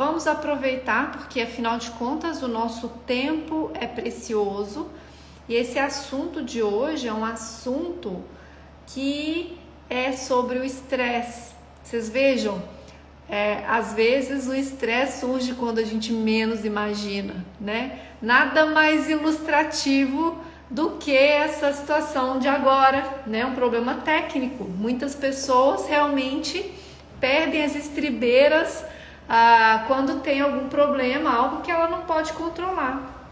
Vamos aproveitar, porque afinal de contas o nosso tempo é precioso e esse assunto de hoje é um assunto que é sobre o estresse. Vocês vejam, às vezes o estresse surge quando a gente menos imagina, né? Nada mais ilustrativo do que essa situação de agora, né? Um problema técnico. Muitas pessoas realmente perdem as estribeiras quando tem algum problema, algo que ela não pode controlar.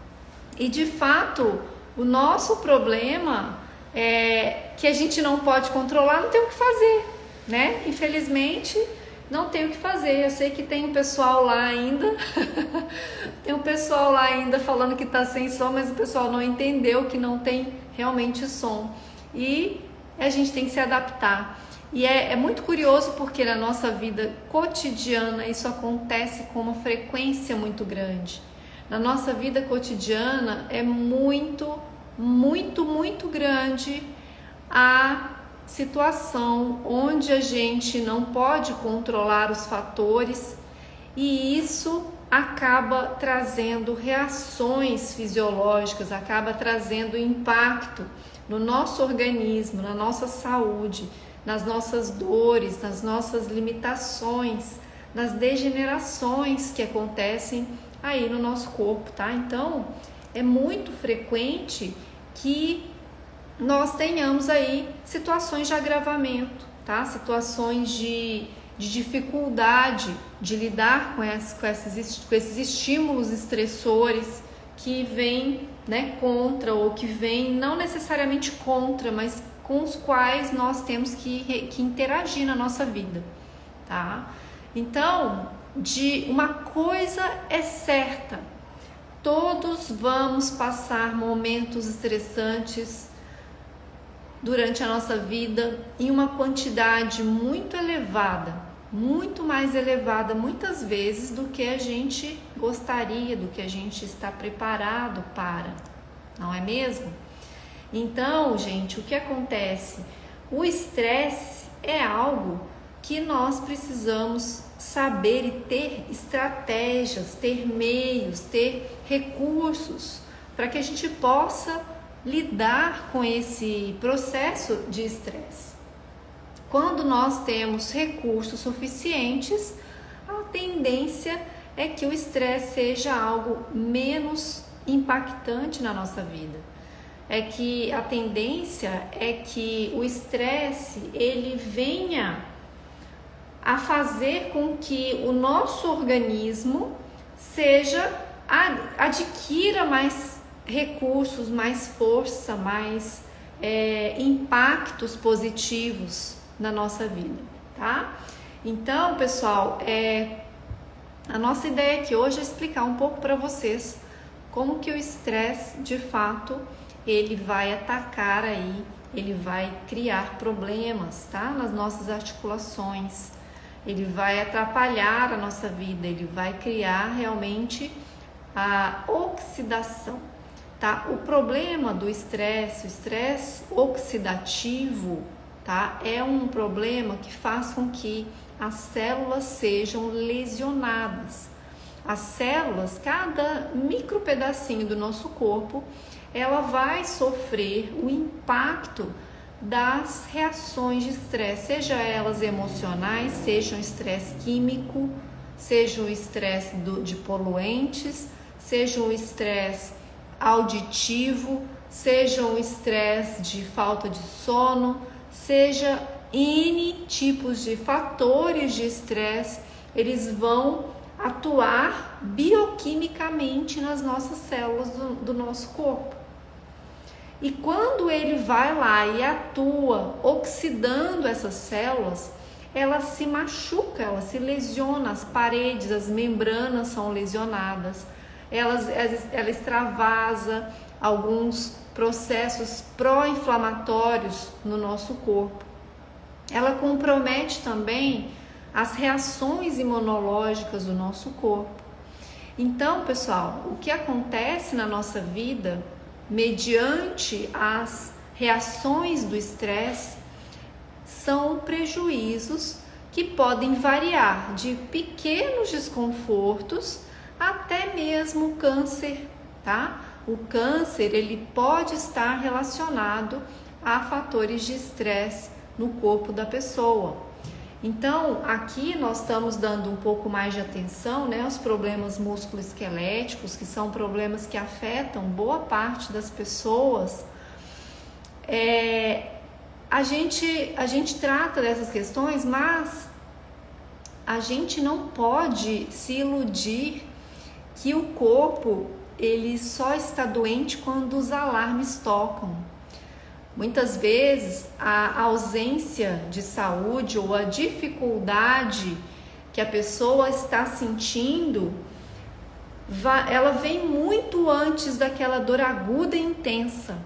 E de fato, o nosso problema que a gente não pode controlar, não tem o que fazer, né? Infelizmente, não tem o que fazer. Eu sei que tem um pessoal lá ainda, tem um pessoal lá ainda falando que tá sem som, mas o pessoal não entendeu que não tem realmente som. E a gente tem que se adaptar. E é muito curioso porque na nossa vida cotidiana isso acontece com uma frequência muito grande. Na nossa vida cotidiana é muito grande a situação onde a gente não pode controlar os fatores e isso acaba trazendo reações fisiológicas, acaba trazendo impacto no nosso organismo, na nossa saúde, nas nossas dores, nas nossas limitações, nas degenerações que acontecem aí no nosso corpo, tá? Então, é muito frequente que nós tenhamos aí situações de agravamento, tá? Situações de dificuldade de lidar com esses estímulos estressores que vêm, né, contra ou que vêm não necessariamente contra, mas com os quais nós temos que interagir na nossa vida, tá? Então, uma coisa é certa, todos vamos passar momentos estressantes durante a nossa vida em uma quantidade muito elevada, muito mais elevada muitas vezes do que a gente gostaria, do que a gente está preparado para, não é mesmo? Então, gente, o que acontece? O estresse é algo que nós precisamos saber e ter estratégias, ter meios, ter recursos para que a gente possa lidar com esse processo de estresse. Quando nós temos recursos suficientes, a tendência é que o estresse seja algo menos impactante na nossa vida. É que a tendência é que o estresse ele venha a fazer com que o nosso organismo adquira mais recursos, mais força, mais impactos positivos na nossa vida, tá? Então, pessoal, a nossa ideia aqui hoje é explicar um pouco para vocês como que o estresse, de fato, ele vai atacar aí, ele vai criar problemas, tá? Nas nossas articulações, ele vai atrapalhar a nossa vida, ele vai criar realmente a oxidação, tá? O problema do estresse, o estresse oxidativo, tá? É um problema que faz com que as células sejam lesionadas. As células, cada micro pedacinho do nosso corpo, ela vai sofrer o impacto das reações de estresse, seja elas emocionais, seja um estresse químico, seja o estresse de poluentes, seja o estresse auditivo, seja o estresse de falta de sono, seja N tipos de fatores de estresse, eles vão atuar bioquimicamente nas nossas células do nosso corpo. E quando ele vai lá e atua oxidando essas células, ela se machuca, ela se lesiona, as paredes, as membranas são lesionadas, ela extravasa alguns processos pró-inflamatórios no nosso corpo. Ela compromete também as reações imunológicas do nosso corpo. Então, pessoal, o que acontece na nossa vida mediante as reações do estresse são prejuízos que podem variar de pequenos desconfortos até mesmo câncer, tá? O câncer, ele pode estar relacionado a fatores de estresse no corpo da pessoa. Então, aqui nós estamos dando um pouco mais de atenção, né, aos problemas musculoesqueléticos, que são problemas que afetam boa parte das pessoas. A gente trata dessas questões, mas a gente não pode se iludir que o corpo ele só está doente quando os alarmes tocam. Muitas vezes a ausência de saúde ou a dificuldade que a pessoa está sentindo, ela vem muito antes daquela dor aguda e intensa.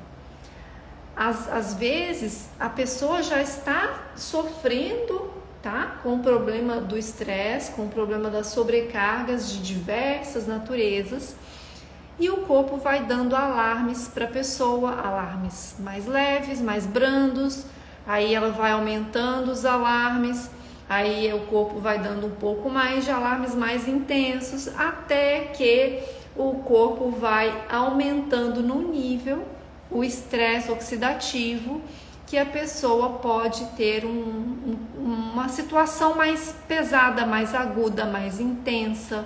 Às vezes a pessoa já está sofrendo, tá? Com o problema do estresse, com o problema das sobrecargas de diversas naturezas, e o corpo vai dando alarmes para a pessoa, alarmes mais leves, mais brandos, aí ela vai aumentando os alarmes, aí o corpo vai dando um pouco mais de alarmes mais intensos, até que o corpo vai aumentando no nível o estresse oxidativo, que a pessoa pode ter uma situação mais pesada, mais aguda, mais intensa,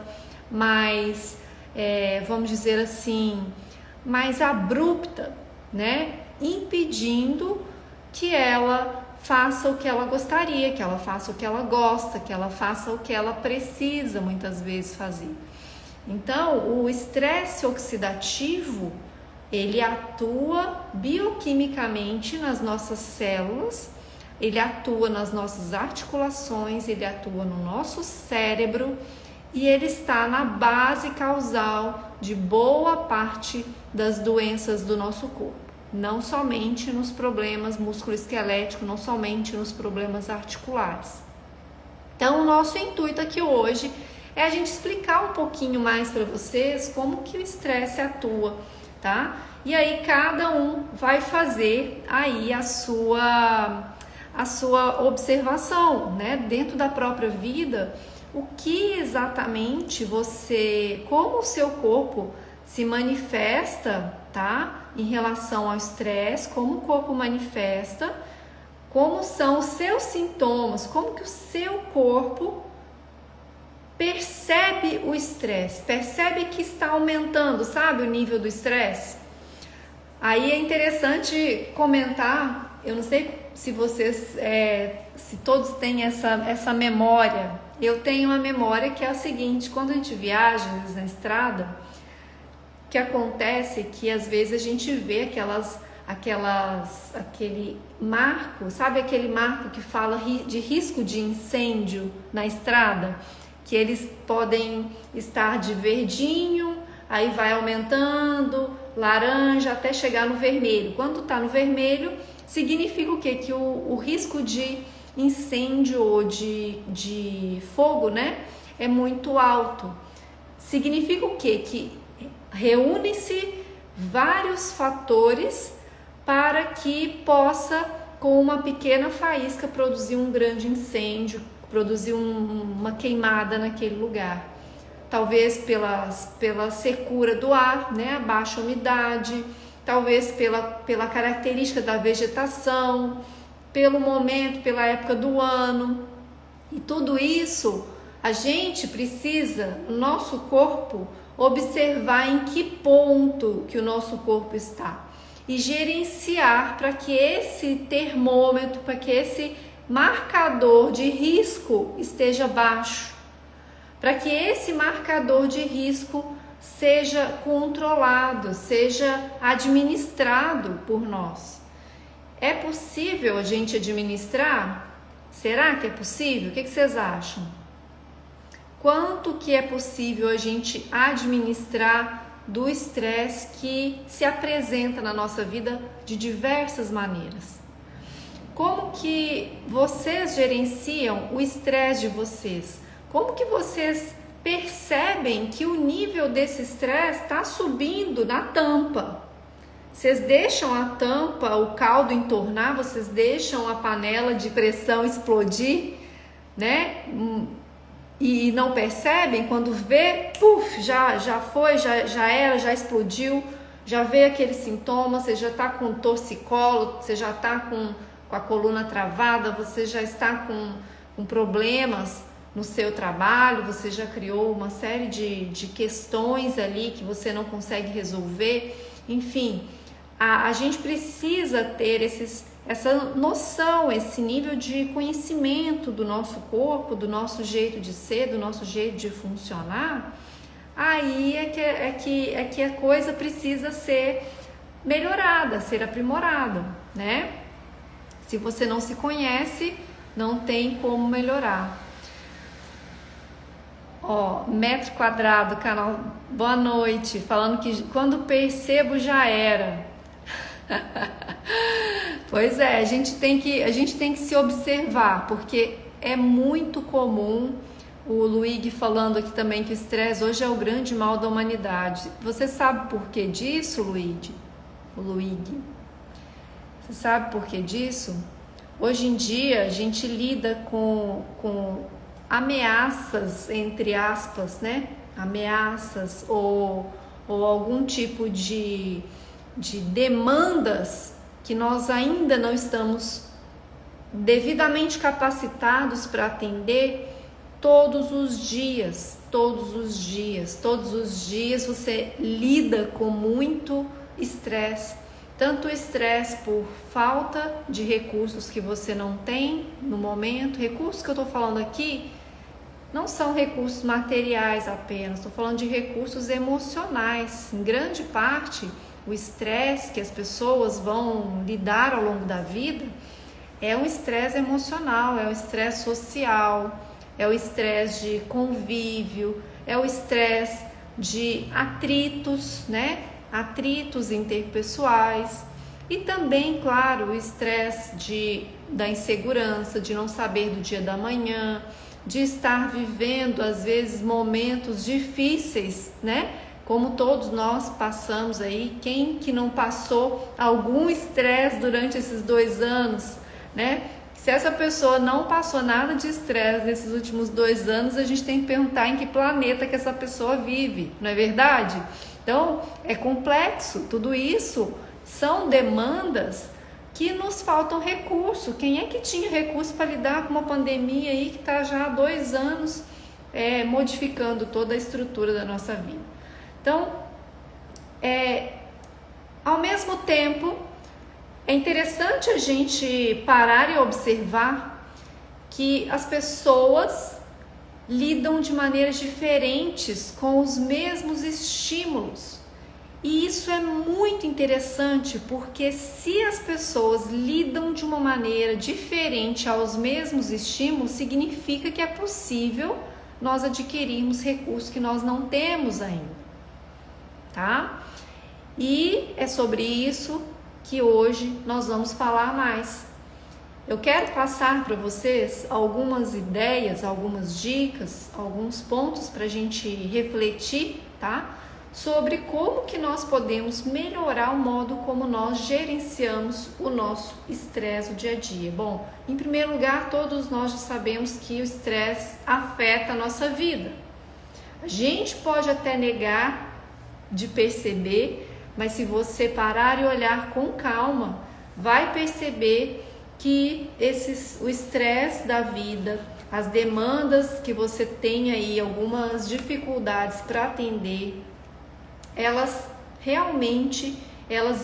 mais, vamos dizer assim, mais abrupta, né? Impedindo que ela faça o que ela gostaria, que ela faça o que ela gosta, que ela faça o que ela precisa muitas vezes fazer. Então, o estresse oxidativo, ele atua bioquimicamente nas nossas células, ele atua nas nossas articulações, ele atua no nosso cérebro e ele está na base causal de boa parte das doenças do nosso corpo, não somente nos problemas musculoesqueléticos, não somente nos problemas articulares. Então, o nosso intuito aqui hoje é a gente explicar um pouquinho mais para vocês como que o estresse atua, tá? E aí cada um vai fazer aí a sua observação, né? Dentro da própria vida, o que exatamente como o seu corpo se manifesta, tá? Em relação ao estresse, como o corpo manifesta, como são os seus sintomas, como que o seu corpo percebe o estresse, percebe que está aumentando, sabe, o nível do estresse. Aí é interessante comentar, eu não sei se vocês, se todos têm essa memória. Eu tenho uma memória que é a seguinte: quando a gente viaja às vezes na estrada, o que acontece é que às vezes a gente vê aquele marco, sabe aquele marco que fala de risco de incêndio na estrada? Que eles podem estar de verdinho, aí vai aumentando, laranja, até chegar no vermelho. Quando está no vermelho, significa o quê? Que o risco de incêndio ou de fogo, né, é muito alto. Significa o quê? Que reúne-se vários fatores para que possa, com uma pequena faísca, produzir um grande incêndio, produzir uma queimada naquele lugar. Talvez pela secura do ar, né, a baixa umidade, talvez pela característica da vegetação, pelo momento, pela época do ano. E tudo isso a gente precisa, o nosso corpo, observar em que ponto que o nosso corpo está e gerenciar para que esse termômetro, para que esse marcador de risco esteja baixo, para que esse marcador de risco seja controlado, seja administrado por nós. É possível a gente administrar? Será que é possível? O que vocês acham? Quanto que é possível a gente administrar do estresse que se apresenta na nossa vida de diversas maneiras? Como que vocês gerenciam o estresse de vocês? Como que vocês percebem que o nível desse estresse está subindo na tampa? Vocês deixam a tampa, o caldo entornar? Vocês deixam a panela de pressão explodir? né? E não percebem, quando vê, puf, já foi, já era, já explodiu, já veio aquele sintoma, você já está com torcicolo, você já está com a coluna travada, você já está com problemas no seu trabalho, você já criou uma série de questões ali que você não consegue resolver. Enfim, a gente precisa ter essa noção, esse nível de conhecimento do nosso corpo, do nosso jeito de ser, do nosso jeito de funcionar. Aí é que a coisa precisa ser melhorada, ser aprimorada, né? Se você não se conhece, não tem como melhorar. Ó, metro quadrado, canal, boa noite, falando que quando percebo já era. Pois é, a gente tem que se observar, porque é muito comum. O Luigi falando aqui também que o estresse hoje é o grande mal da humanidade. Você sabe por que disso, Luigi? O Luigi. Você sabe por que disso? Hoje em dia a gente lida com ameaças, entre aspas, né? Ameaças ou algum tipo de demandas que nós ainda não estamos devidamente capacitados para atender todos os dias você lida com muito estresse, tanto estresse por falta de recursos que você não tem no momento. Recursos que eu estou falando aqui não são recursos materiais apenas, estou falando de recursos emocionais. Em grande parte, o estresse que as pessoas vão lidar ao longo da vida é um estresse emocional, é um estresse social, é o estresse de convívio, é o estresse de atritos, né? Atritos interpessoais e também, claro, o estresse da insegurança, de não saber do dia da manhã, de estar vivendo às vezes momentos difíceis, né? Como todos nós passamos aí, quem que não passou algum estresse durante esses 2 anos, né? Se essa pessoa não passou nada de estresse nesses últimos 2 anos, a gente tem que perguntar em que planeta que essa pessoa vive, não é verdade? Então, é complexo, tudo isso são demandas que nos faltam recurso. Quem é que tinha recurso para lidar com uma pandemia aí que está já há 2 anos modificando toda a estrutura da nossa vida? Então, ao mesmo tempo, é interessante a gente parar e observar que as pessoas lidam de maneiras diferentes com os mesmos estímulos. E isso é muito interessante, porque se as pessoas lidam de uma maneira diferente aos mesmos estímulos, significa que é possível nós adquirirmos recursos que nós não temos ainda, tá? E é sobre isso que hoje nós vamos falar mais. Eu quero passar para vocês algumas ideias, algumas dicas, alguns pontos para a gente refletir, tá? Sobre como que nós podemos melhorar o modo como nós gerenciamos o nosso estresse do dia a dia. Bom, em primeiro lugar, todos nós já sabemos que o estresse afeta a nossa vida. A gente pode até negar de perceber, mas se você parar e olhar com calma, vai perceber que o estresse da vida, as demandas que você tem aí, algumas dificuldades para atender, elas realmente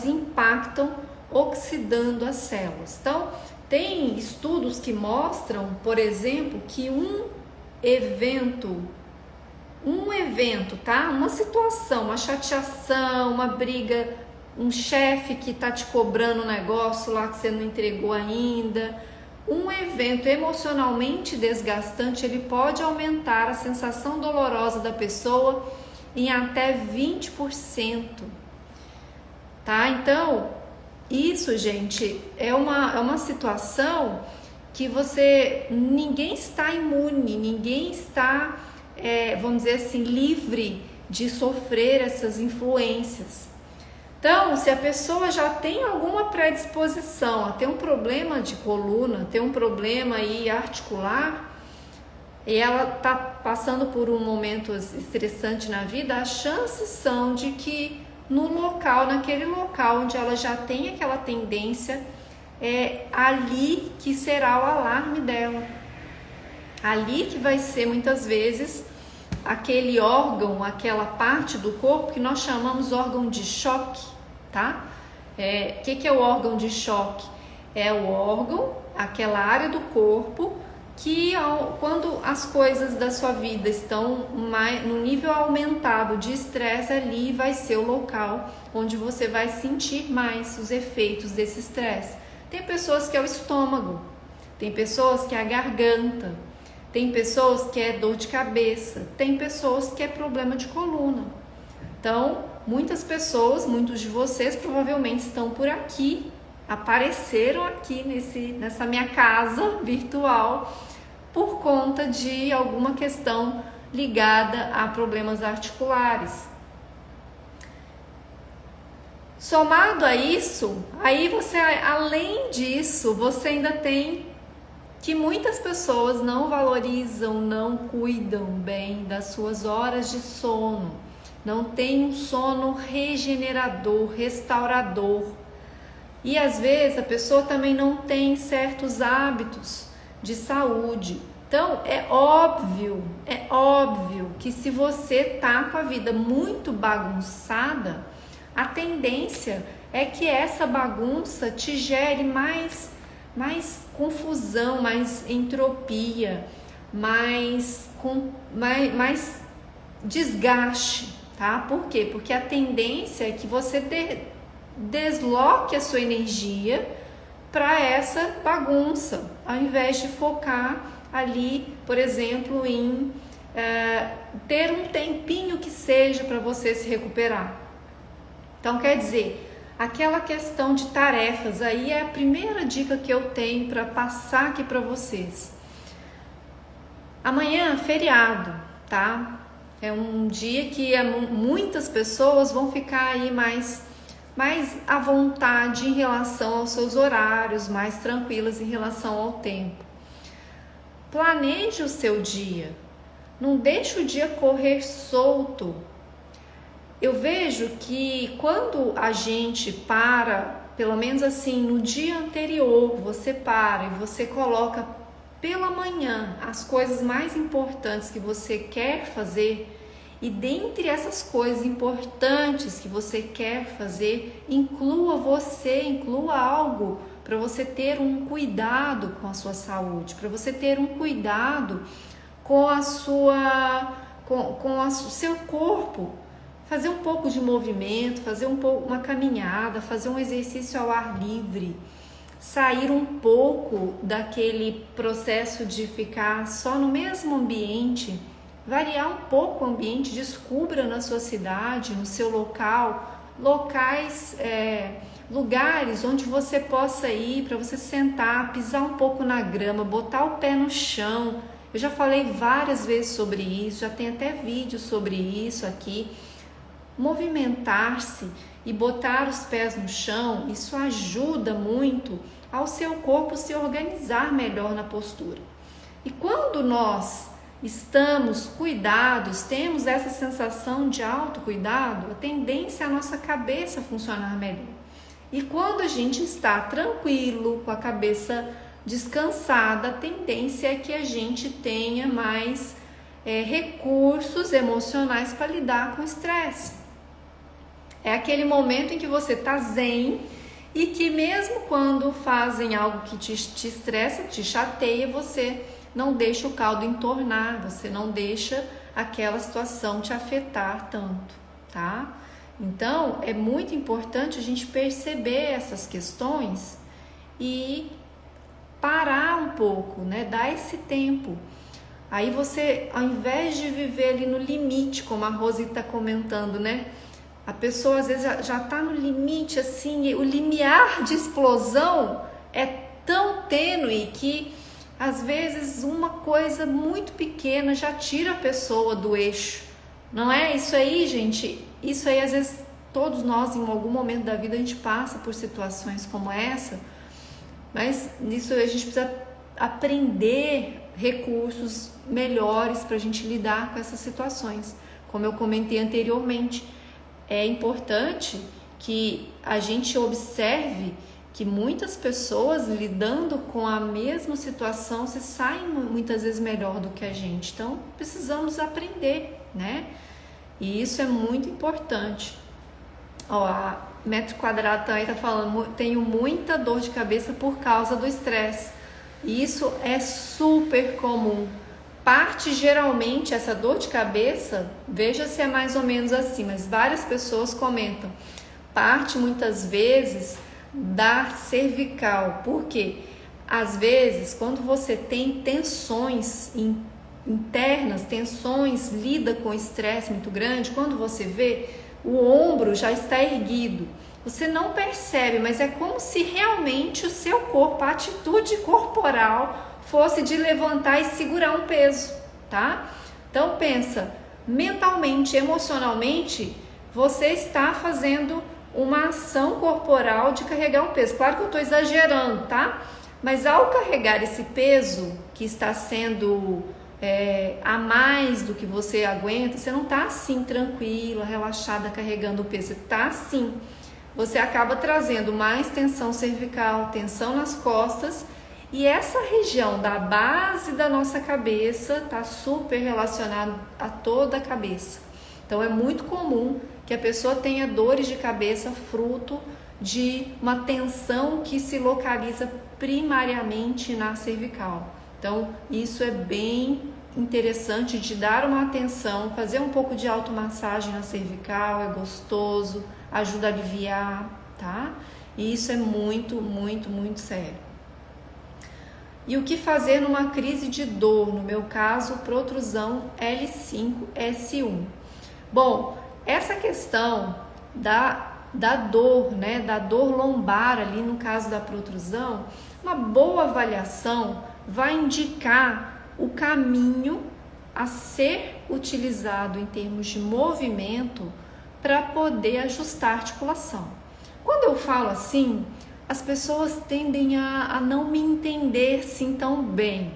impactam oxidando as células. Então, tem estudos que mostram, por exemplo, que um evento, tá? Uma situação, uma chateação, uma briga, um chefe que tá te cobrando um negócio lá que você não entregou ainda, um evento emocionalmente desgastante, ele pode aumentar a sensação dolorosa da pessoa em até 20%, tá? Então, isso, gente, é uma situação que ninguém está imune, ninguém está, vamos dizer assim, livre de sofrer essas influências. Então, se a pessoa já tem alguma predisposição a ter um problema de coluna, ter um problema aí articular, e ela está passando por um momento estressante na vida, as chances são de que naquele local onde ela já tem aquela tendência, é ali que será o alarme dela. Ali que vai ser muitas vezes aquele órgão, aquela parte do corpo que nós chamamos órgão de choque, tá? Que é o órgão de choque? É o órgão, aquela área do corpo que quando as coisas da sua vida estão no nível aumentado de estresse, ali vai ser o local onde você vai sentir mais os efeitos desse estresse. Tem pessoas que é o estômago, tem pessoas que é a garganta, tem pessoas que é dor de cabeça, tem pessoas que é problema de coluna. Então, muitas pessoas, muitos de vocês provavelmente estão por aqui, apareceram aqui nessa minha casa virtual por conta de alguma questão ligada a problemas articulares. Somado a isso, aí você, além disso, você ainda tem que muitas pessoas não valorizam, não cuidam bem das suas horas de sono, não tem um sono regenerador, restaurador. E às vezes a pessoa também não tem certos hábitos de saúde. Então é óbvio que se você tá com a vida muito bagunçada, a tendência é que essa bagunça te gere mais confusão, mais entropia, mais desgaste, tá? Por quê? Porque a tendência é que você desloque a sua energia para essa bagunça, ao invés de focar ali, por exemplo, em ter um tempinho que seja para você se recuperar. Então, quer dizer, aquela questão de tarefas, aí é a primeira dica que eu tenho para passar aqui para vocês. Amanhã, feriado, tá? É um dia que muitas pessoas vão ficar aí mais à vontade em relação aos seus horários, mais tranquilas em relação ao tempo. Planeje o seu dia, não deixe o dia correr solto. Eu vejo que quando a gente para, pelo menos assim, no dia anterior, você para e você coloca pela manhã as coisas mais importantes que você quer fazer, e dentre essas coisas importantes que você quer fazer, inclua algo para você ter um cuidado com a sua saúde, para você ter um cuidado com o seu corpo. Fazer um pouco de movimento, fazer uma caminhada, fazer um exercício ao ar livre, sair um pouco daquele processo de ficar só no mesmo ambiente, variar um pouco o ambiente, descubra na sua cidade, no seu local, lugares onde você possa ir para você sentar, pisar um pouco na grama, botar o pé no chão. Eu já falei várias vezes sobre isso, já tem até vídeo sobre isso aqui. Movimentar-se e botar os pés no chão, isso ajuda muito ao seu corpo se organizar melhor na postura. E quando nós estamos cuidados, temos essa sensação de autocuidado, a tendência é a nossa cabeça funcionar melhor. E quando a gente está tranquilo, com a cabeça descansada, a tendência é que a gente tenha mais recursos emocionais para lidar com o estresse. É aquele momento em que você está zen e que mesmo quando fazem algo que te estressa, te chateia, você não deixa o caldo entornar, você não deixa aquela situação te afetar tanto, tá? Então, é muito importante a gente perceber essas questões e parar um pouco, né? Dar esse tempo. Aí você, ao invés de viver ali no limite, como a Rose está comentando, né? A pessoa às vezes já está no limite, assim, o limiar de explosão é tão tênue que às vezes uma coisa muito pequena já tira a pessoa do eixo. Não é isso aí, gente? Isso aí às vezes todos nós em algum momento da vida a gente passa por situações como essa, mas nisso a gente precisa aprender recursos melhores para a gente lidar com essas situações. Como eu comentei anteriormente, é importante que a gente observe que muitas pessoas lidando com a mesma situação se saem muitas vezes melhor do que a gente. Então, precisamos aprender, né? E isso é muito importante. Ó, a Metro Quadrado também tá falando, tenho muita dor de cabeça por causa do estresse. Isso é super comum. Parte geralmente essa dor de cabeça, veja se é mais ou menos assim, mas várias pessoas comentam, parte muitas vezes da cervical. Por quê? Às vezes, quando você tem tensões internas, tensões, lida com estresse muito grande, quando você vê, o ombro já está erguido. Você não percebe, mas é como se realmente o seu corpo, a atitude corporal fosse de levantar e segurar um peso, tá? Então pensa, mentalmente, emocionalmente, você está fazendo uma ação corporal de carregar um peso. Claro que eu estou exagerando, tá? Mas ao carregar esse peso que está sendo a mais do que você aguenta, você não está assim tranquila, relaxada, carregando o peso. Você está assim. Você acaba trazendo mais tensão cervical, tensão nas costas, e essa região da base da nossa cabeça está super relacionada a toda a cabeça. Então é muito comum que a pessoa tenha dores de cabeça fruto de uma tensão que se localiza primariamente na cervical. Então isso é bem interessante de dar uma atenção, fazer um pouco de automassagem na cervical, é gostoso, ajuda a aliviar, tá? E isso é muito, muito, muito sério. E o que fazer numa crise de dor? No meu caso, protrusão L5-S1. Bom, essa questão da dor, né, da dor lombar ali no caso da protrusão, uma boa avaliação vai indicar o caminho a ser utilizado em termos de movimento para poder ajustar a articulação. Quando eu falo assim, as pessoas tendem a não me entender assim tão bem.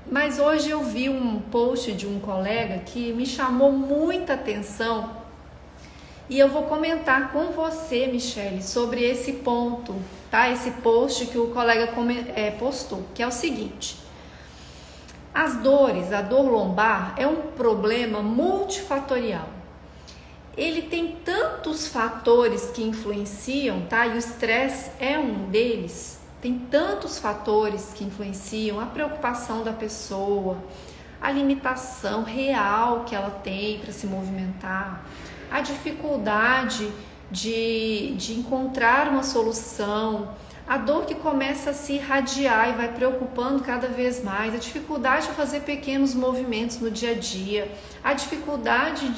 Mas hoje eu vi um post de um colega que me chamou muita atenção e eu vou comentar com você, Michele, sobre esse ponto, tá? Esse post que o colega postou, que é o seguinte: as dores, a dor lombar é um problema multifatorial. Ele tem tantos fatores que influenciam, tá? E o estresse é um deles. Tem tantos fatores que influenciam a preocupação da pessoa, a limitação real que ela tem para se movimentar, a dificuldade de encontrar uma solução, a dor que começa a se irradiar e vai preocupando cada vez mais, a dificuldade de fazer pequenos movimentos no dia a dia, a dificuldade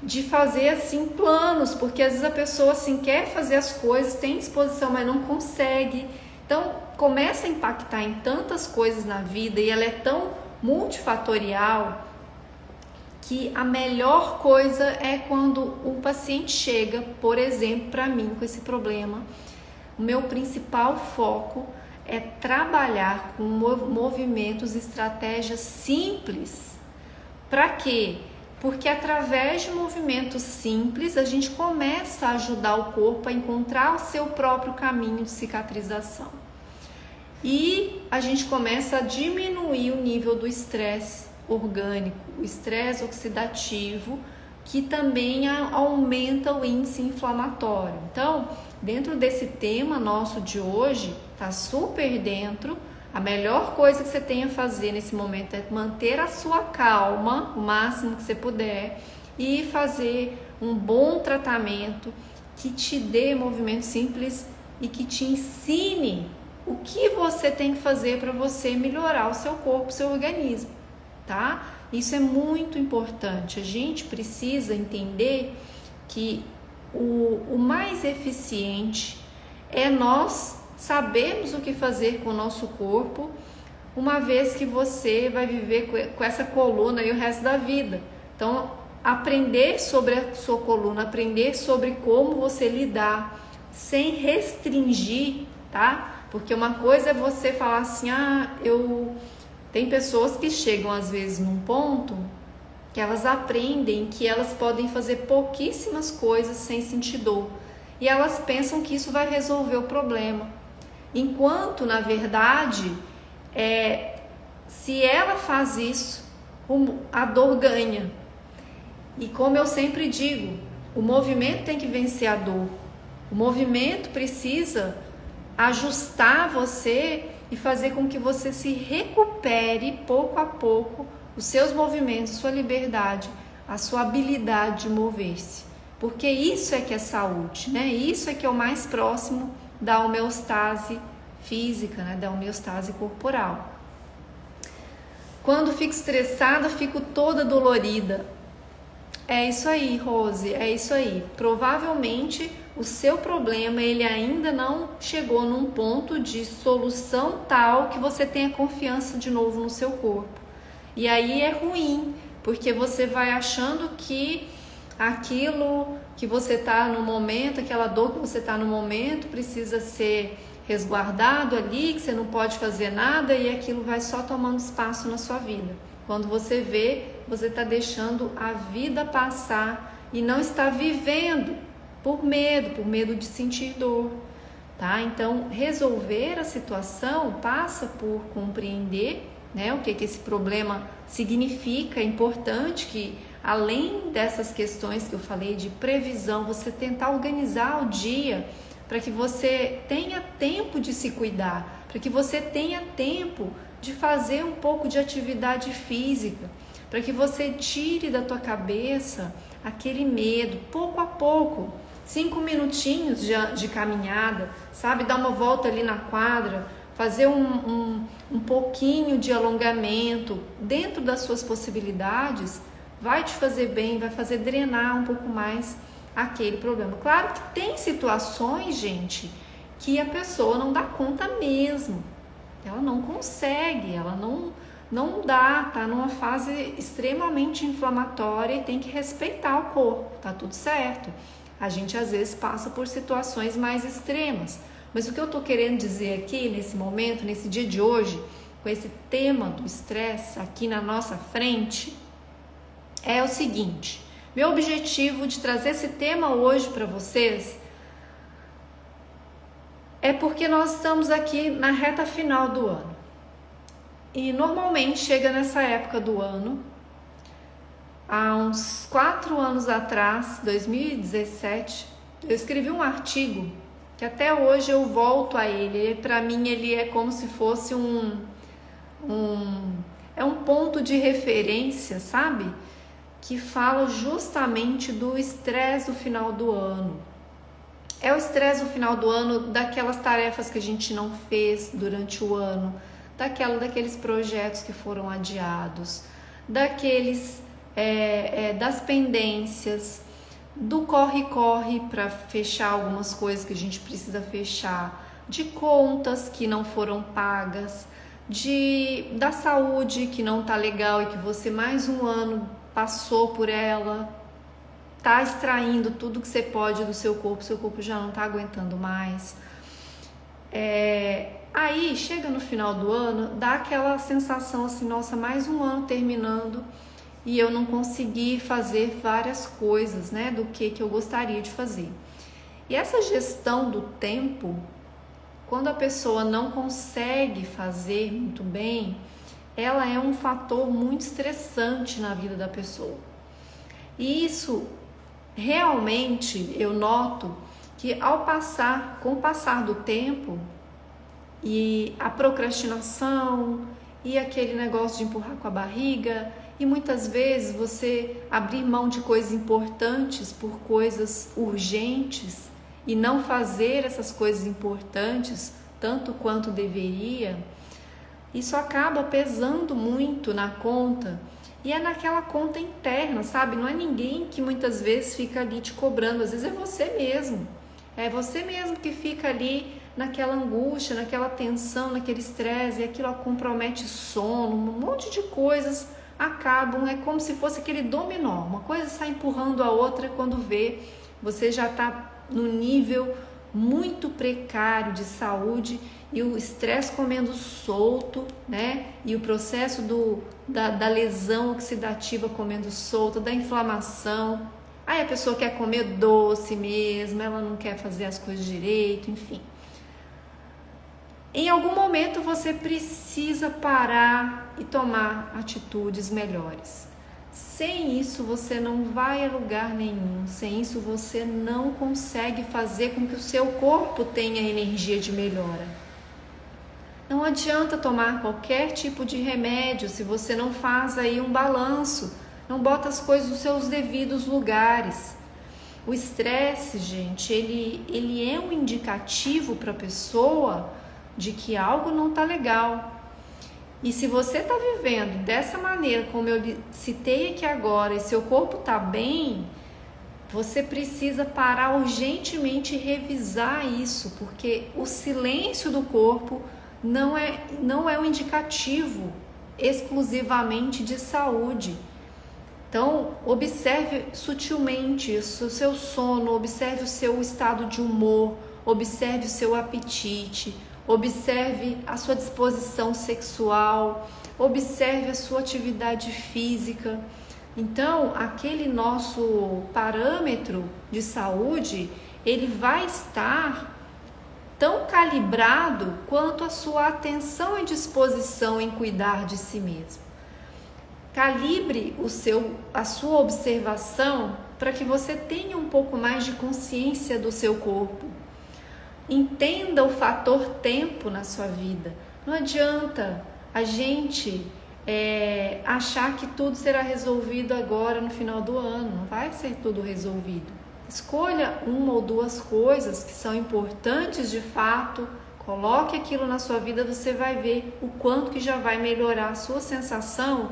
de fazer assim planos, porque às vezes a pessoa assim quer fazer as coisas, tem disposição, mas não consegue. Então começa a impactar em tantas coisas na vida e ela é tão multifatorial que a melhor coisa é quando o paciente chega, por exemplo, para mim com esse problema. O meu principal foco é trabalhar com movimentos, estratégias simples. Para quê? Porque através de movimentos simples a gente começa a ajudar o corpo a encontrar o seu próprio caminho de cicatrização. E a gente começa a diminuir o nível do estresse orgânico, o estresse oxidativo, que também aumenta o índice inflamatório. Então, dentro desse tema nosso de hoje, tá super dentro. A melhor coisa que você tem a fazer nesse momento é manter a sua calma, o máximo que você puder, e fazer um bom tratamento que te dê movimento simples e que te ensine o que você tem que fazer para você melhorar o seu corpo, o seu organismo, tá? Isso é muito importante. A gente precisa entender que o mais eficiente é nós sabermos o que fazer com o nosso corpo, uma vez que você vai viver com essa coluna aí o resto da vida. Então, aprender sobre a sua coluna, aprender sobre como você lidar sem restringir, tá? Porque uma coisa é você falar assim, tem pessoas que chegam às vezes num ponto que elas aprendem que elas podem fazer pouquíssimas coisas sem sentir dor. E elas pensam que isso vai resolver o problema. Enquanto, na verdade, se ela faz isso, a dor ganha. E como eu sempre digo, o movimento tem que vencer a dor. O movimento precisa ajustar você e fazer com que você se recupere pouco a pouco os seus movimentos, sua liberdade, a sua habilidade de mover-se. Porque isso é que é saúde, né? Isso é que é o mais próximo da homeostase física, né? Da homeostase corporal. Quando fico estressada, fico toda dolorida. É isso aí, Rose, é isso aí. Provavelmente o seu problema ele ainda não chegou num ponto de solução tal que você tenha confiança de novo no seu corpo. E aí é ruim, porque você vai achando que aquilo que você está no momento, aquela dor que você está no momento precisa ser resguardado ali, que você não pode fazer nada e aquilo vai só tomando espaço na sua vida. Quando você vê, você está deixando a vida passar e não está vivendo por medo de sentir dor, tá? Então, resolver a situação passa por compreender, né, o que esse problema significa. É importante que, além dessas questões que eu falei de previsão, você tentar organizar o dia para que você tenha tempo de se cuidar, para que você tenha tempo de fazer um pouco de atividade física, para que você tire da tua cabeça aquele medo, pouco a pouco, 5 minutinhos de caminhada, sabe? Dar uma volta ali na quadra, fazer um pouquinho de alongamento dentro das suas possibilidades, vai te fazer bem, vai fazer drenar um pouco mais aquele problema. Claro que tem situações, gente, que a pessoa não dá conta mesmo. Ela não consegue, ela não dá, tá numa fase extremamente inflamatória e tem que respeitar o corpo, tá tudo certo. A gente às vezes passa por situações mais extremas, mas o que eu tô querendo dizer aqui nesse momento, nesse dia de hoje, com esse tema do estresse aqui na nossa frente, é o seguinte: meu objetivo de trazer esse tema hoje para vocês é porque nós estamos aqui na reta final do ano. E normalmente chega nessa época do ano, há uns 4 anos atrás, 2017, eu escrevi um artigo que até hoje eu volto a ele. Para mim ele é como se fosse um ponto de referência, sabe? Que fala justamente do estresse do final do ano. É o estresse do final do ano, daquelas tarefas que a gente não fez durante o ano, daqueles projetos que foram adiados, das pendências, do corre-corre para fechar algumas coisas que a gente precisa fechar, de contas que não foram pagas, da saúde que não tá legal e que você mais um ano passou por ela, tá extraindo tudo que você pode do seu corpo já não tá aguentando mais. Aí chega no final do ano, dá aquela sensação assim, nossa, mais um ano terminando e eu não consegui fazer várias coisas, né, do que eu gostaria de fazer. E essa gestão do tempo, quando a pessoa não consegue fazer muito bem, ela é um fator muito estressante na vida da pessoa. E isso realmente eu noto que com o passar do tempo e a procrastinação e aquele negócio de empurrar com a barriga e muitas vezes você abrir mão de coisas importantes por coisas urgentes e não fazer essas coisas importantes tanto quanto deveria, isso acaba pesando muito na conta. E é naquela conta interna, sabe? Não é ninguém que muitas vezes fica ali te cobrando, às vezes é você mesmo. É você mesmo que fica ali naquela angústia, naquela tensão, naquele estresse, e aquilo compromete sono, um monte de coisas acabam, é como se fosse aquele dominó, uma coisa sai empurrando a outra, quando vê, você já está no nível muito precário de saúde e o estresse comendo solto, né? E o processo da lesão oxidativa comendo solto, da inflamação. Aí a pessoa quer comer doce mesmo, ela não quer fazer as coisas direito, enfim. Em algum momento você precisa parar e tomar atitudes melhores. Sem isso você não vai a lugar nenhum, sem isso você não consegue fazer com que o seu corpo tenha energia de melhora. Não adianta tomar qualquer tipo de remédio se você não faz aí um balanço, não bota as coisas nos seus devidos lugares. O estresse, gente, ele é um indicativo para a pessoa de que algo não está legal. E se você está vivendo dessa maneira, como eu citei aqui agora, e seu corpo está bem, você precisa parar urgentemente e revisar isso, porque o silêncio do corpo não é um indicativo exclusivamente de saúde. Então, observe sutilmente o seu sono, observe o seu estado de humor, observe o seu apetite, observe a sua disposição sexual, observe a sua atividade física. Então, aquele nosso parâmetro de saúde, ele vai estar tão calibrado quanto a sua atenção e disposição em cuidar de si mesmo. Calibre a sua observação para que você tenha um pouco mais de consciência do seu corpo. Entenda o fator tempo na sua vida. Não adianta a gente achar que tudo será resolvido agora no final do ano. Não vai ser tudo resolvido. Escolha uma ou duas coisas que são importantes de fato. Coloque aquilo na sua vida, você vai ver o quanto que já vai melhorar a sua sensação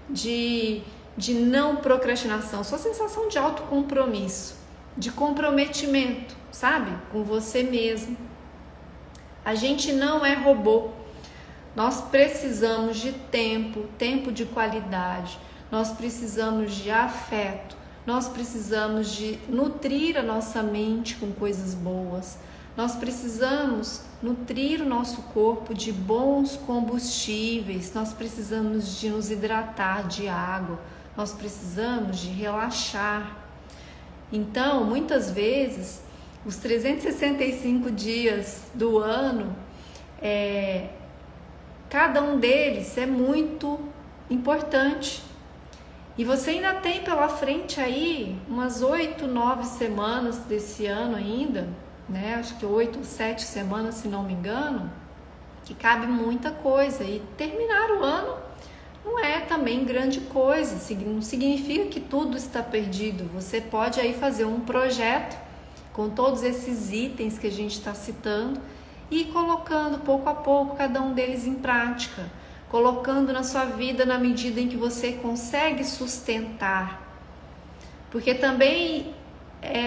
de não procrastinação, sua sensação de autocompromisso, de comprometimento, sabe? Com você mesmo. A gente não é robô. Nós precisamos de tempo de qualidade. Nós precisamos de afeto. Nós precisamos de nutrir a nossa mente com coisas boas. Nós precisamos nutrir o nosso corpo de bons combustíveis. Nós precisamos de nos hidratar de água. Nós precisamos de relaxar. Então, muitas vezes, os 365 dias do ano, cada um deles é muito importante. E você ainda tem pela frente aí umas 8, 9 semanas desse ano ainda, né? Acho que 8 ou 7 semanas, se não me engano, que cabe muita coisa. E terminar o ano não é também grande coisa, não significa que tudo está perdido. Você pode aí fazer um projeto com todos esses itens que a gente está citando e ir colocando pouco a pouco cada um deles em prática, colocando na sua vida na medida em que você consegue sustentar. Porque também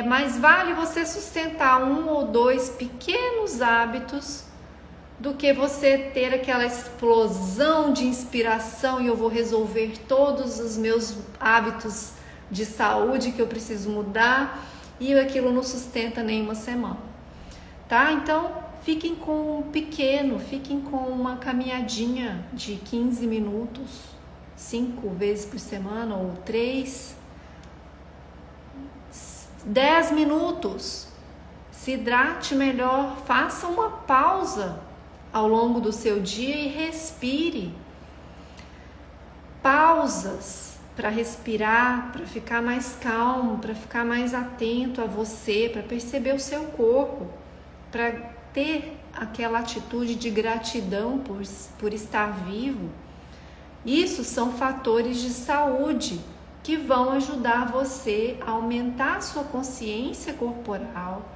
mais vale você sustentar 1 ou 2 pequenos hábitos do que você ter aquela explosão de inspiração e eu vou resolver todos os meus hábitos de saúde que eu preciso mudar e aquilo não sustenta nenhuma semana, tá? Então, fiquem com um pequeno, fiquem com uma caminhadinha de 15 minutos, 5 vezes por semana ou 3, 10 minutos. Se hidrate melhor, faça uma pausa ao longo do seu dia e respire. Pausas para respirar, para ficar mais calmo, para ficar mais atento a você, para perceber o seu corpo, para ter aquela atitude de gratidão por estar vivo. Isso são fatores de saúde que vão ajudar você a aumentar a sua consciência corporal,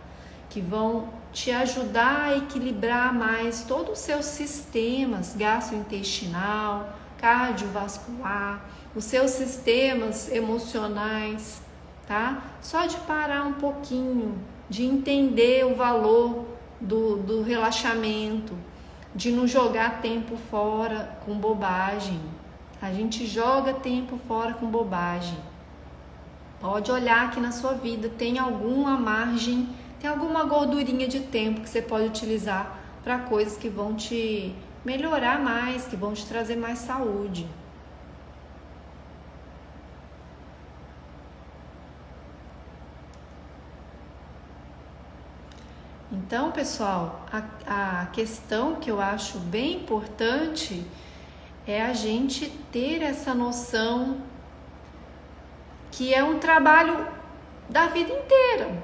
que vão te ajudar a equilibrar mais todos os seus sistemas gastrointestinal, cardiovascular, os seus sistemas emocionais, tá? Só de parar um pouquinho, de entender o valor do relaxamento, de não jogar tempo fora com bobagem. A gente joga tempo fora com bobagem. Pode olhar que na sua vida tem alguma margem Tem alguma gordurinha de tempo que você pode utilizar para coisas que vão te melhorar mais, que vão te trazer mais saúde. Então, pessoal, a questão que eu acho bem importante é a gente ter essa noção que é um trabalho da vida inteira.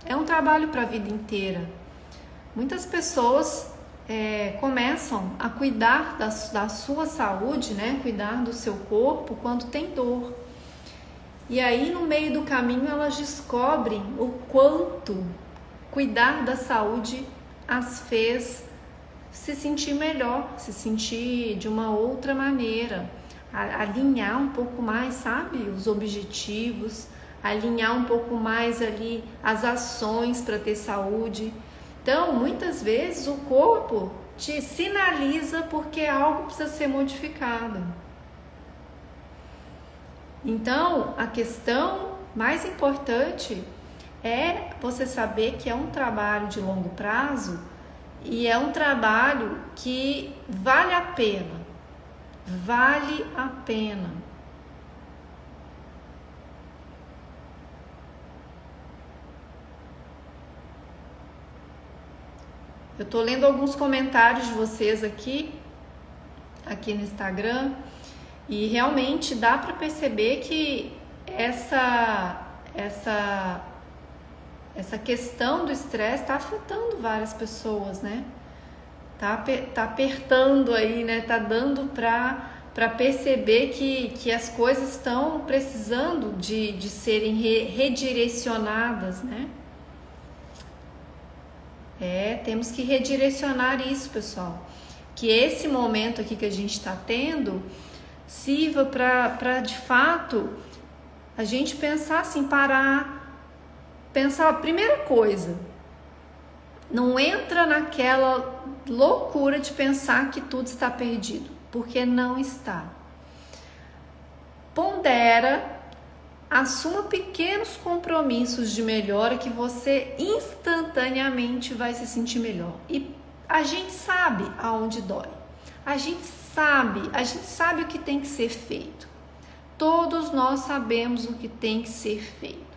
É um trabalho para a vida inteira. Muitas pessoas começam a cuidar da sua saúde, né? Cuidar do seu corpo quando tem dor. E aí, no meio do caminho, elas descobrem o quanto cuidar da saúde as fez se sentir melhor, se sentir de uma outra maneira, alinhar um pouco mais, sabe, os objetivos, alinhar um pouco mais ali as ações para ter saúde. Então, muitas vezes o corpo te sinaliza porque algo precisa ser modificado. Então, a questão mais importante é você saber que é um trabalho de longo prazo e é um trabalho que vale a pena. Vale a pena. Eu tô lendo alguns comentários de vocês aqui no Instagram, e realmente dá para perceber que essa questão do estresse está afetando várias pessoas, né? Tá apertando aí, né? Tá dando para perceber que as coisas estão precisando de serem redirecionadas, né? Temos que redirecionar isso, pessoal. Que esse momento aqui que a gente está tendo sirva para de fato a gente pensar assim, pensar a primeira coisa. Não entra naquela loucura de pensar que tudo está perdido, porque não está. Pondera, assuma pequenos compromissos de melhora que você instantaneamente vai se sentir melhor. E a gente sabe aonde dói. A gente sabe o que tem que ser feito. Todos nós sabemos o que tem que ser feito.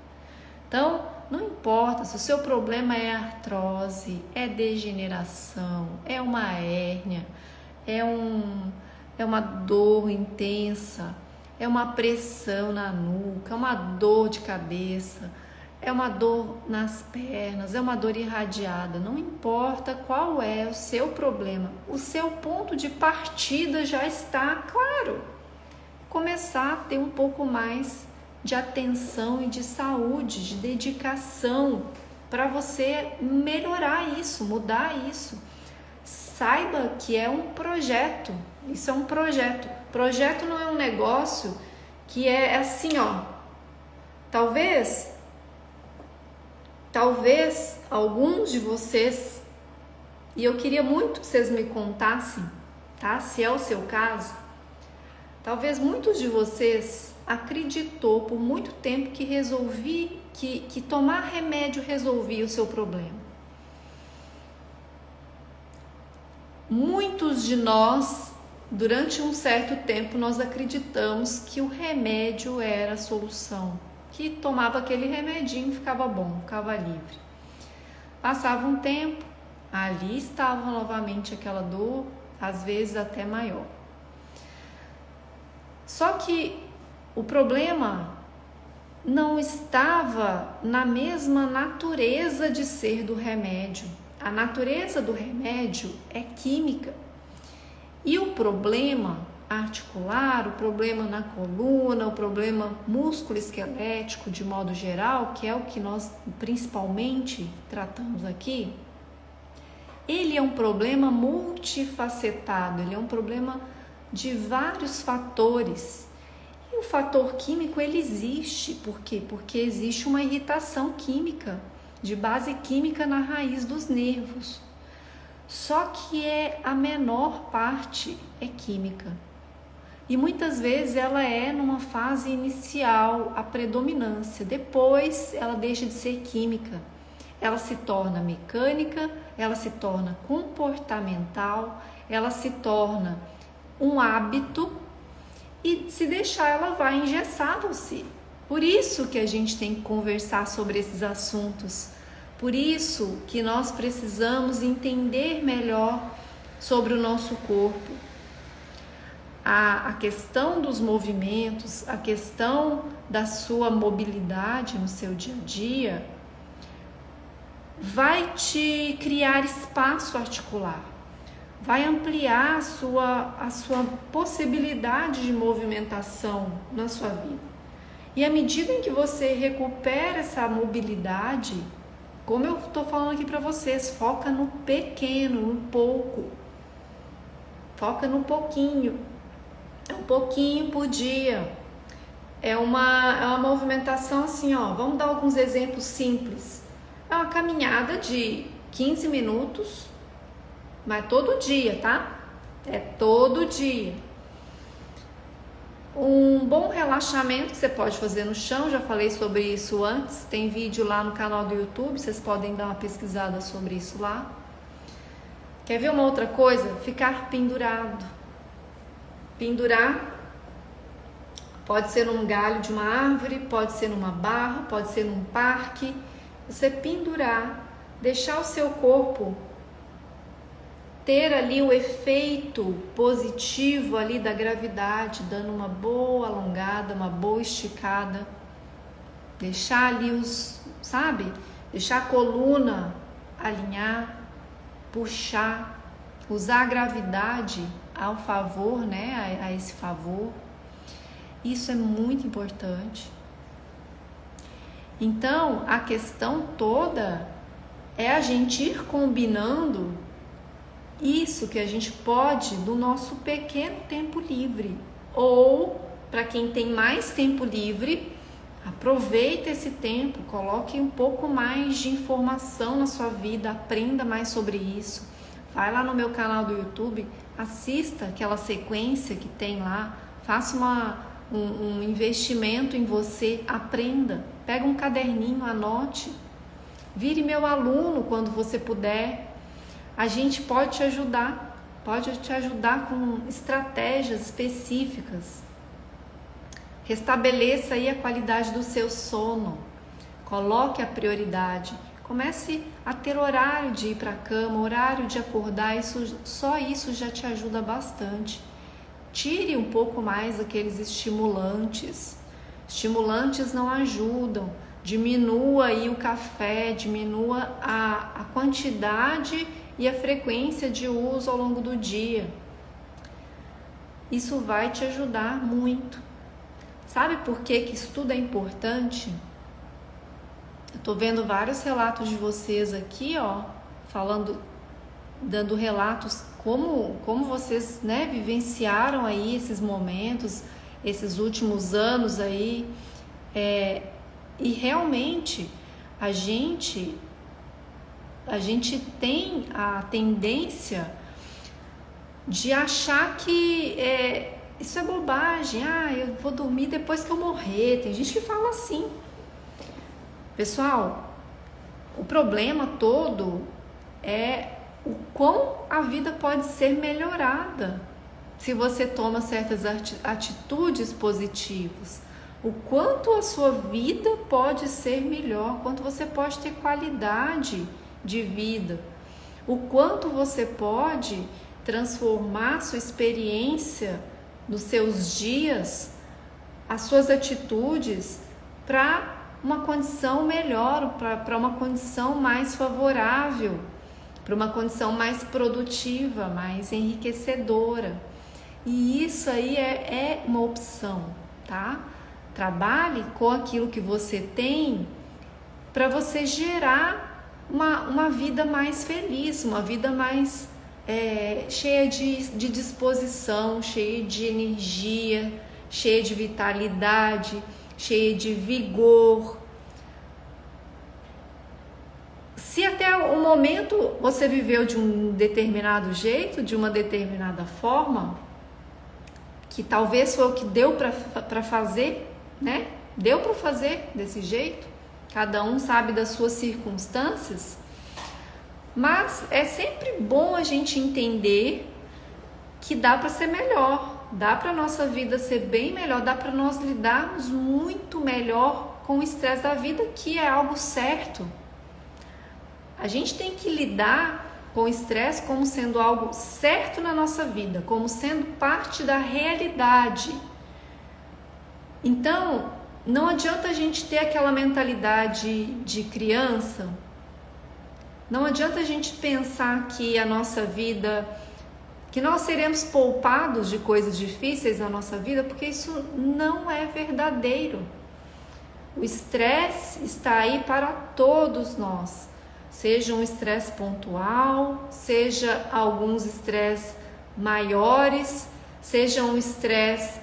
Então, não importa se o seu problema é artrose, é degeneração, é uma hérnia, é uma dor intensa, é uma pressão na nuca, é uma dor de cabeça, é uma dor nas pernas, é uma dor irradiada. Não importa qual é o seu problema, o seu ponto de partida já está claro. Começar a ter um pouco mais de atenção e de saúde, de dedicação para você melhorar isso, mudar isso. Saiba que é um projeto, isso é um projeto. Projeto não é um negócio que é assim, ó. Talvez alguns de vocês, e eu queria muito que vocês me contassem, tá? Se é o seu caso, talvez muitos de vocês acreditou por muito tempo que tomar remédio resolvia o seu problema. Muitos de nós, durante um certo tempo, nós acreditamos que o remédio era a solução, que tomava aquele remedinho e ficava bom, ficava livre. Passava um tempo, ali estava novamente aquela dor, às vezes até maior. Só que o problema não estava na mesma natureza de ser do remédio. A natureza do remédio é química. E o problema articular, o problema na coluna, o problema músculo-esquelético de modo geral, que é o que nós principalmente tratamos aqui, ele é um problema multifacetado, ele é um problema de vários fatores. E o fator químico, ele existe. Por quê? Porque existe uma irritação química, de base química na raiz dos nervos. Só que a menor parte é química. E muitas vezes ela é numa fase inicial, a predominância. Depois ela deixa de ser química. ela se torna mecânica, ela se torna comportamental, ela se torna um hábito e se deixar ela vai engessar você. Por isso que a gente tem que conversar sobre esses assuntos, por isso que nós precisamos entender melhor sobre o nosso corpo. A questão dos movimentos, a questão da sua mobilidade no seu dia a dia vai te criar espaço articular, vai ampliar a sua possibilidade de movimentação na sua vida. E à medida em que você recupera essa mobilidade, como eu estou falando aqui para vocês, foca no pequeno, no pouco, foca no pouquinho, um pouquinho por dia. É uma movimentação assim, ó, vamos dar alguns exemplos simples. É uma caminhada de 15 minutos, mas todo dia, tá? É todo dia. Um bom relaxamento que você pode fazer no chão, já falei sobre isso antes, tem vídeo lá no canal do YouTube, vocês podem dar uma pesquisada sobre isso lá. Quer ver uma outra coisa? Ficar pendurado. Pendurar pode ser num galho de uma árvore, pode ser numa barra, pode ser num parque. Você pendurar, deixar o seu corpo ter ali o efeito positivo ali da gravidade, dando uma boa alongada, uma boa esticada. Deixar ali deixar a coluna alinhar, puxar, usar a gravidade ao favor, né, a esse favor. Isso é muito importante. Então, a questão toda é a gente ir combinando isso que a gente pode do nosso pequeno tempo livre. Ou, para quem tem mais tempo livre, aproveita esse tempo, coloque um pouco mais de informação na sua vida, aprenda mais sobre isso. Vai lá no meu canal do YouTube, assista aquela sequência que tem lá, faça um investimento em você, aprenda, pega um caderninho, anote, vire meu aluno quando você puder. A gente pode te ajudar com estratégias específicas. Restabeleça aí a qualidade do seu sono, coloque a prioridade, comece a ter horário de ir para a cama, horário de acordar, só isso já te ajuda bastante. Tire um pouco mais aqueles estimulantes. Estimulantes não ajudam. Diminua aí o café, diminua a quantidade e a frequência de uso ao longo do dia. Isso vai te ajudar muito. Sabe por que isso tudo é importante? Eu tô vendo vários relatos de vocês aqui, ó, dando relatos como vocês, né, vivenciaram aí esses momentos, esses últimos anos aí, e realmente a gente tem a tendência de achar que isso é bobagem, eu vou dormir depois que eu morrer. Tem gente que fala assim. Pessoal, o problema todo é o quão a vida pode ser melhorada se você toma certas atitudes positivas. O quanto a sua vida pode ser melhor, quanto você pode ter qualidade de vida, o quanto você pode transformar sua experiência nos seus dias, as suas atitudes para uma condição melhor, para uma condição mais favorável, para uma condição mais produtiva, mais enriquecedora. E isso aí é uma opção, tá? Trabalhe com aquilo que você tem para você gerar uma vida mais feliz, uma vida mais cheia de disposição, cheia de energia, cheia de vitalidade, cheia de vigor. Se até o momento você viveu de um determinado jeito, de uma determinada forma, que talvez foi o que deu para fazer, né? Deu para fazer desse jeito, cada um sabe das suas circunstâncias, mas é sempre bom a gente entender que dá para ser melhor, dá para nossa vida ser bem melhor, dá para nós lidarmos muito melhor com o estresse da vida, que é algo certo. A gente tem que lidar com o estresse como sendo algo certo na nossa vida, como sendo parte da realidade. Então, não adianta a gente ter aquela mentalidade de criança, não adianta a gente pensar que a nossa vida, que nós seremos poupados de coisas difíceis na nossa vida, porque isso não é verdadeiro. O estresse está aí para todos nós, seja um estresse pontual, seja alguns estresses maiores, seja um estresse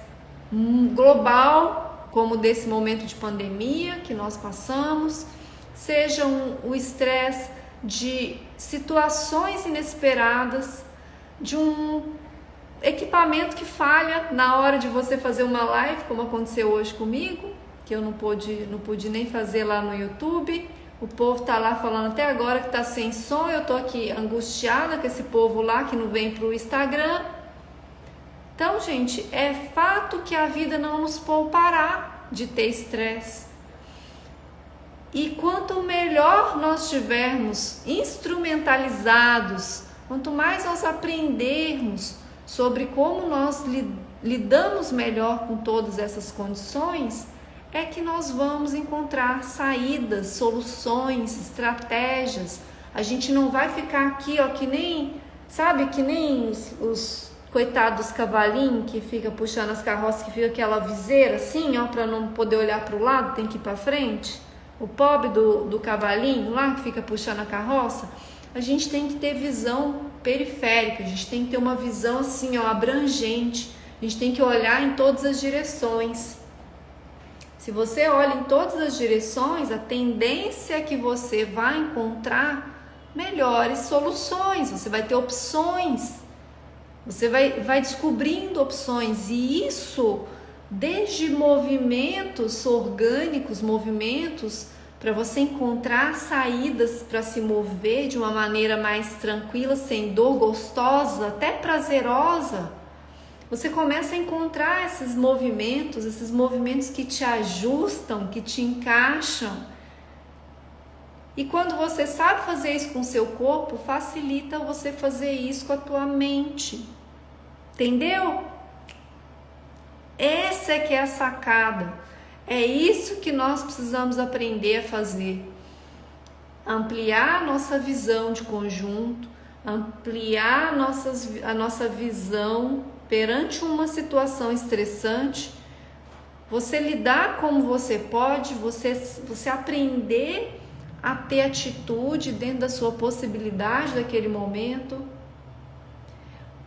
global, como desse momento de pandemia que nós passamos, seja o estresse de situações inesperadas, de um equipamento que falha na hora de você fazer uma live, como aconteceu hoje comigo, que eu não pude nem fazer lá no YouTube. O povo tá lá falando até agora que tá sem som, eu tô aqui angustiada com esse povo lá que não vem pro Instagram. Então, gente, é fato que a vida não nos poupará de ter estresse. E quanto melhor nós estivermos instrumentalizados, quanto mais nós aprendermos sobre como nós lidamos melhor com todas essas condições, é que nós vamos encontrar saídas, soluções, estratégias. A gente não vai ficar aqui, ó, que nem os coitados cavalinhos que fica puxando as carroças, que fica aquela viseira assim, ó, para não poder olhar para o lado, tem que ir para frente. O pobre do cavalinho lá que fica puxando a carroça. A gente tem que ter visão periférica, a gente tem que ter uma visão assim, ó, abrangente. A gente tem que olhar em todas as direções. Se você olha em todas as direções, a tendência é que você vai encontrar melhores soluções, você vai ter opções, você vai descobrindo opções, e isso desde movimentos orgânicos, movimentos para você encontrar saídas para se mover de uma maneira mais tranquila, sem dor, gostosa, até prazerosa. Você começa a encontrar esses movimentos que te ajustam, que te encaixam. E quando você sabe fazer isso com o seu corpo, facilita você fazer isso com a tua mente. Entendeu? Essa é que é a sacada. É isso que nós precisamos aprender a fazer. Ampliar a nossa visão de conjunto, ampliar a nossa visão perante uma situação estressante, você lidar como você pode, você aprender a ter atitude dentro da sua possibilidade daquele momento,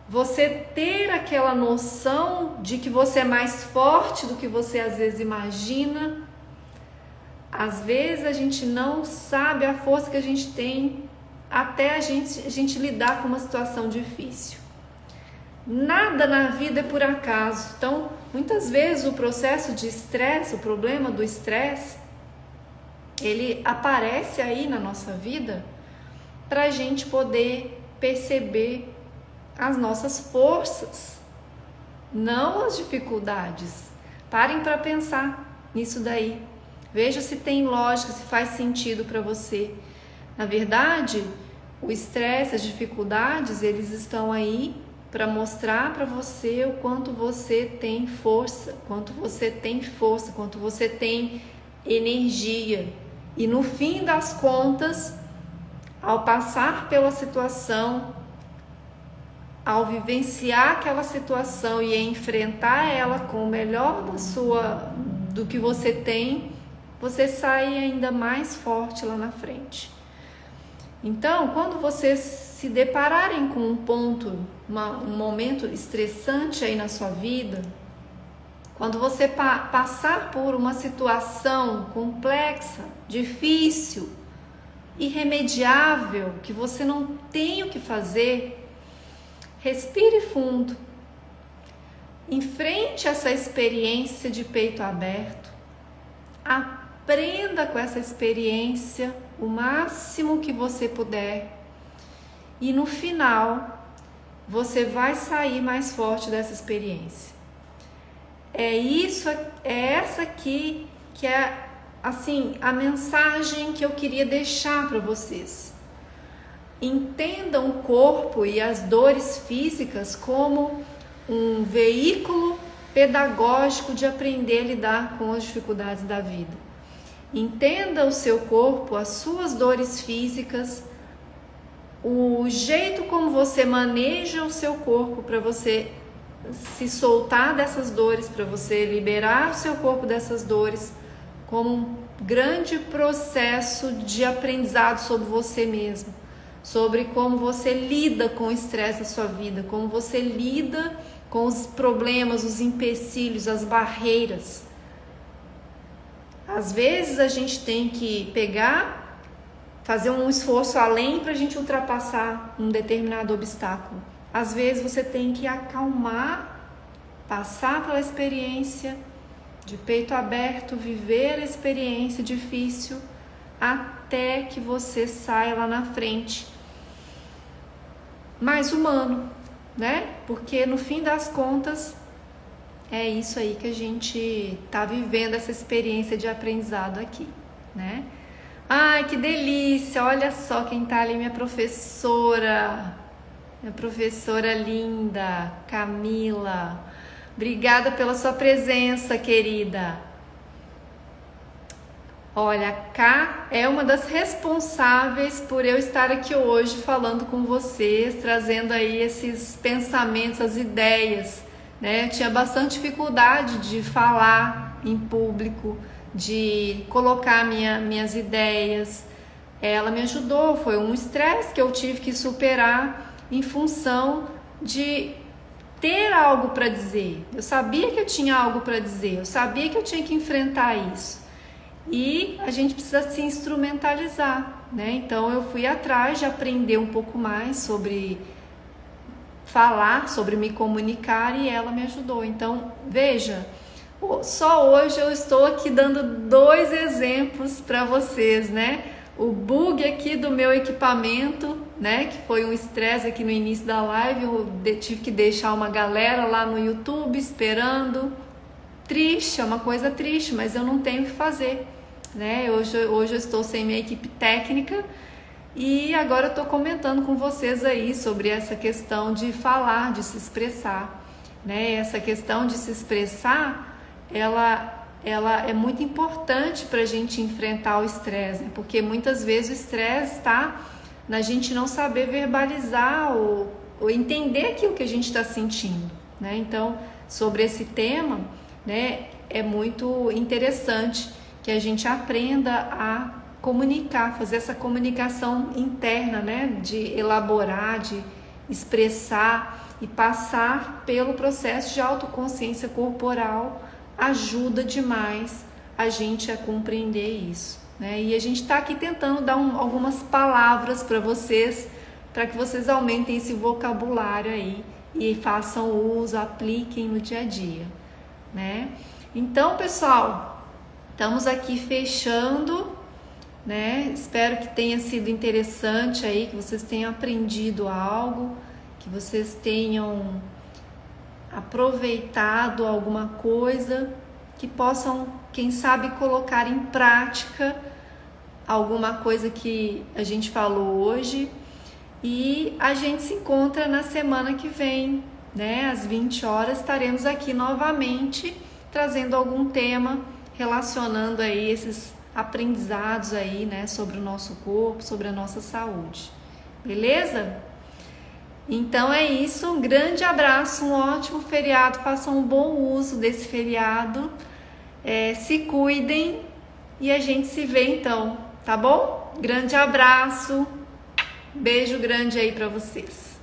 você ter aquela noção de que você é mais forte do que você às vezes imagina. Às vezes a gente não sabe a força que a gente tem até a gente lidar com uma situação difícil. Nada na vida é por acaso. Então, muitas vezes o processo de estresse, o problema do estresse, ele aparece aí na nossa vida para a gente poder perceber as nossas forças, não as dificuldades. Parem para pensar nisso daí. Veja se tem lógica, se faz sentido para você. Na verdade, o estresse, as dificuldades, eles estão aí para mostrar para você o quanto você tem força, quanto você tem energia. E no fim das contas, ao passar pela situação, ao vivenciar aquela situação e enfrentar ela com o melhor do que você tem, você sai ainda mais forte lá na frente. Então, quando vocês se depararem com um momento estressante aí na sua vida, quando você passar por uma situação complexa, difícil, irremediável, que você não tem o que fazer, respire fundo. Enfrente essa experiência de peito aberto. aprenda com essa experiência o máximo que você puder. E no final, você vai sair mais forte dessa experiência. É essa aqui que é, assim, a mensagem que eu queria deixar para vocês. Entendam o corpo e as dores físicas como um veículo pedagógico de aprender a lidar com as dificuldades da vida. Entenda o seu corpo, as suas dores físicas, o jeito como você maneja o seu corpo para você se soltar dessas dores, para você liberar o seu corpo dessas dores, como um grande processo de aprendizado sobre você mesmo, sobre como você lida com o estresse da sua vida, como você lida com os problemas, os empecilhos, as barreiras. Às vezes a gente tem que fazer um esforço além para a gente ultrapassar um determinado obstáculo. Às vezes você tem que acalmar, passar pela experiência de peito aberto, viver a experiência difícil até que você saia lá na frente mais humano, né? Porque no fim das contas é isso aí que a gente tá vivendo, essa experiência de aprendizado aqui, né? Ai, que delícia! Olha só quem tá ali, minha professora linda, Camila. Obrigada pela sua presença, querida. Olha, a Ká é uma das responsáveis por eu estar aqui hoje falando com vocês, trazendo aí esses pensamentos, as ideias, né? Eu tinha bastante dificuldade de falar em público, de colocar minhas ideias. Ela me ajudou, foi um estresse que eu tive que superar em função de ter algo para dizer. Eu sabia que eu tinha algo para dizer, eu sabia que eu tinha que enfrentar isso. E a gente precisa se instrumentalizar, né? Então eu fui atrás de aprender um pouco mais sobre falar, sobre me comunicar, e ela me ajudou. Então, veja, só hoje eu estou aqui dando 2 exemplos para vocês, né? O bug aqui do meu equipamento, né? Que foi um estresse aqui no início da live, eu tive que deixar uma galera lá no YouTube esperando. Triste, é uma coisa triste, mas eu não tenho o que fazer, né? Hoje eu estou sem minha equipe técnica e agora eu estou comentando com vocês aí sobre essa questão de falar, de se expressar, né? Essa questão de se expressar, ela é muito importante para a gente enfrentar o estresse, né? Porque muitas vezes o estresse está na gente não saber verbalizar ou entender aquilo que a gente está sentindo, né? Então, sobre esse tema, né, é muito interessante que a gente aprenda a comunicar, fazer essa comunicação interna, né, de elaborar, de expressar e passar pelo processo de autoconsciência corporal ajuda demais a gente a compreender isso, né? E a gente está aqui tentando dar algumas palavras para vocês, para que vocês aumentem esse vocabulário aí e façam uso, apliquem no dia a dia, né? Então, pessoal, estamos aqui fechando, né? Espero que tenha sido interessante aí, que vocês tenham aprendido algo, que vocês tenham aproveitado alguma coisa, que possam, quem sabe, colocar em prática alguma coisa que a gente falou hoje. E a gente se encontra na semana que vem, né? Às 20 horas estaremos aqui novamente trazendo algum tema relacionando aí esses aprendizados aí, né, sobre o nosso corpo, sobre a nossa saúde. Beleza? Então é isso, um grande abraço, um ótimo feriado, façam um bom uso desse feriado, se cuidem e a gente se vê então, tá bom? Grande abraço, beijo grande aí para vocês.